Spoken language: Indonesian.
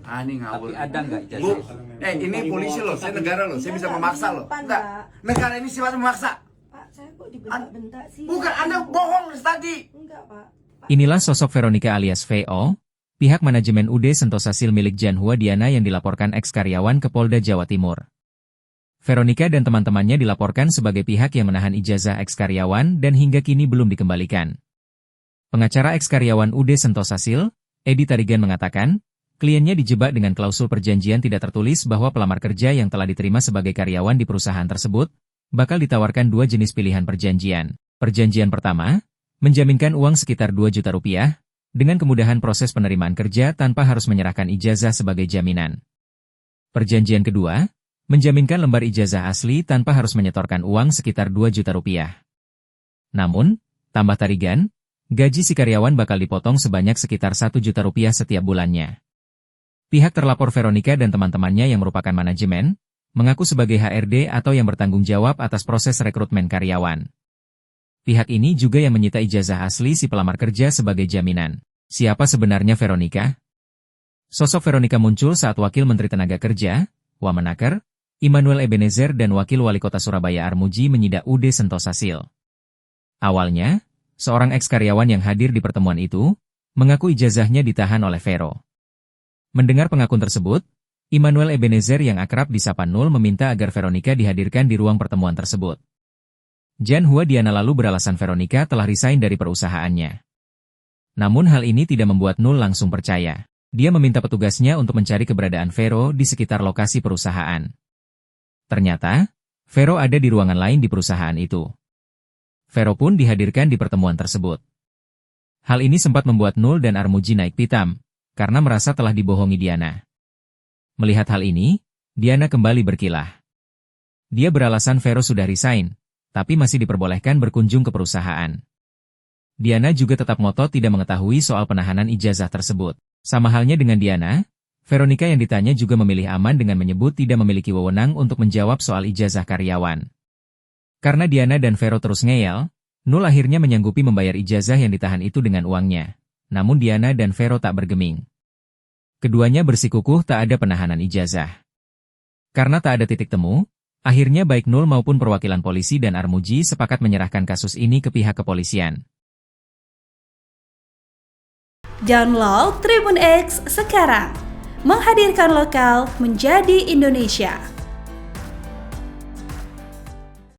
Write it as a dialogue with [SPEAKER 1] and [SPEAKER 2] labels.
[SPEAKER 1] Ini ngawur.
[SPEAKER 2] Tapi ada nggak
[SPEAKER 1] Bu,
[SPEAKER 2] ijazah?
[SPEAKER 1] ini polisi loh, saya negara loh, saya bisa memaksa loh. Enggak, negara ini sifatnya memaksa.
[SPEAKER 3] Pak, saya kok dibentak-bentak sih?
[SPEAKER 1] Bukan, Anda bohong tadi.
[SPEAKER 3] Enggak, Pak.
[SPEAKER 4] Inilah sosok Veronica alias VO, pihak manajemen UD Sentosa Sil milik Janhua Diana yang dilaporkan eks-karyawan ke Polda Jawa Timur. Veronica dan teman-temannya dilaporkan sebagai pihak yang menahan ijazah eks-karyawan dan hingga kini belum dikembalikan. Pengacara eks-karyawan UD Sentosa Sil, Edi Tarigan mengatakan, kliennya dijebak dengan klausul perjanjian tidak tertulis bahwa pelamar kerja yang telah diterima sebagai karyawan di perusahaan tersebut, bakal ditawarkan dua jenis pilihan perjanjian. Perjanjian pertama, menjaminkan uang sekitar 2 juta rupiah, dengan kemudahan proses penerimaan kerja tanpa harus menyerahkan ijazah sebagai jaminan. Perjanjian kedua, menjaminkan lembar ijazah asli tanpa harus menyetorkan uang sekitar 2 juta rupiah. Namun, tambah Tarigan, gaji si karyawan bakal dipotong sebanyak sekitar 1 juta rupiah setiap bulannya. Pihak terlapor Veronica dan teman-temannya yang merupakan manajemen, mengaku sebagai HRD atau yang bertanggung jawab atas proses rekrutmen karyawan. Pihak ini juga yang menyita ijazah asli si pelamar kerja sebagai jaminan. Siapa sebenarnya Veronica? Sosok Veronica muncul saat Wakil Menteri Tenaga Kerja, Wamenaker, Immanuel Ebenezer dan Wakil Wali Kota Surabaya Armuji menyidak UD Sentosa Sil. Awalnya, seorang eks-karyawan yang hadir di pertemuan itu, mengaku ijazahnya ditahan oleh Vero. Mendengar pengakuan tersebut, Immanuel Ebenezer yang akrab disapa Nul meminta agar Veronica dihadirkan di ruang pertemuan tersebut. Janhua Diana lalu beralasan Veronica telah resign dari perusahaannya. Namun hal ini tidak membuat Nul langsung percaya. Dia meminta petugasnya untuk mencari keberadaan Vero di sekitar lokasi perusahaan. Ternyata, Vero ada di ruangan lain di perusahaan itu. Vero pun dihadirkan di pertemuan tersebut. Hal ini sempat membuat Nul dan Armuji naik pitam, karena merasa telah dibohongi Diana. Melihat hal ini, Diana kembali berkilah. Dia beralasan Vero sudah resign, tapi masih diperbolehkan berkunjung ke perusahaan. Diana juga tetap ngotot tidak mengetahui soal penahanan ijazah tersebut. Sama halnya dengan Diana, Veronica yang ditanya juga memilih aman dengan menyebut tidak memiliki wewenang untuk menjawab soal ijazah karyawan. Karena Diana dan Vero terus ngeyel, Nul akhirnya menyanggupi membayar ijazah yang ditahan itu dengan uangnya. Namun Diana dan Vero tak bergeming. Keduanya bersikukuh tak ada penahanan ijazah. Karena tak ada titik temu, akhirnya baik Nul maupun perwakilan polisi dan Armuji sepakat menyerahkan kasus ini ke pihak kepolisian.
[SPEAKER 5] Download Tribun X sekarang, menghadirkan lokal menjadi Indonesia.